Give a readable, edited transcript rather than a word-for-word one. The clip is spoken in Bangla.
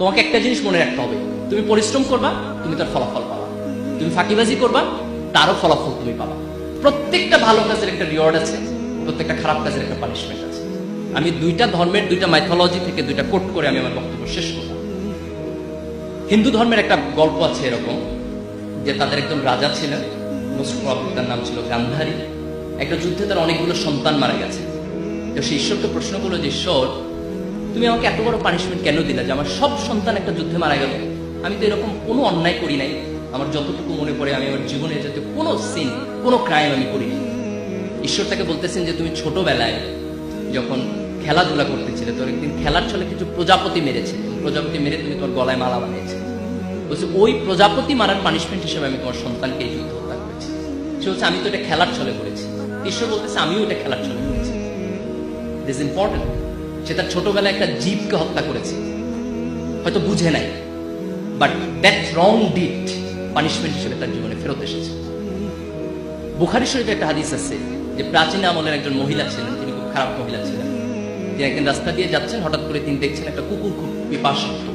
তোমাকে একটা জিনিস মনে রাখতে হবে, তুমি পরিশ্রম করবা, তুমি তার ফলাফল পাবা। তুমি ফাঁকিবাজি করবা, তারও ফলাফল তুমি পাবা। প্রত্যেকটা ভালো কাজের একটা রিওয়ার্ড আছে, প্রত্যেকটা খারাপ কাজের একটা পানিশমেন্ট আছে। আমি দুইটা ধর্মের দুইটা মাইথোলজি থেকে দুইটা কোট করে আমি আমার বক্তব্য শেষ করলাম। হিন্দু ধর্মের একটা গল্প আছে এরকম, যে তাদের একজন রাজা ছিলেন, মোস্ট প্রবাবলি তার নাম ছিল গান্ধারী। একটা যুদ্ধে তার অনেকগুলো সন্তান মারা গেছে। তো সে ঈশ্বরকে প্রশ্ন করলো যে, ঈশ্বর, তুমি আমাকে এত বড় পানিশমেন্ট কেন দিলা যে আমার সব সন্তান একটা যুদ্ধে মারা গেল? আমি তো এরকম কোনো অন্যায় করি নাই, আমার যতটুকু মনে পড়ে আমি আমার জীবনে যাতে কোনো সিন, কোনো ক্রাইম আমি করিনি। ঈশ্বর তাকে বলতেছেন যে তুমি ছোটবেলায় যখন খেলাধুলা করতেছিলে, তোর একদিন খেলার ছলে কিছু প্রজাপতি মেরেছে, প্রজাপতি মেরে তুমি তোমার গলায় মালা বানিয়েছে। বলছে ওই প্রজাপতি মারার পানিশমেন্ট হিসেবে আমি তোমার সন্তানকে এই যুদ্ধ হত্যা করেছি। সে হচ্ছে আমি তো এটা খেলার ছলে করেছি। ঈশ্বর বলতেছে আমিও এটা খেলার ছলে করেছি। This important. সে তার ছোটবেলায় একটা জীবকে হত্যা করেছে, হয়তো বুঝে নাই, but that wrong did punishment হিসেবে তার জীবনে ফেরত এসেছে। বুখারী শরীফে একটা হাদিস আছে যে প্রাচীন আমলের একজন মহিলা ছিলেন, তিনি খুব খারাপ মহিলা ছিলেন। তিনি একদিন রাস্তা দিয়ে যাচ্ছেন, হঠাৎ করে তিনি দেখছেন একটা কুকুর খুব পিপাসার্থ,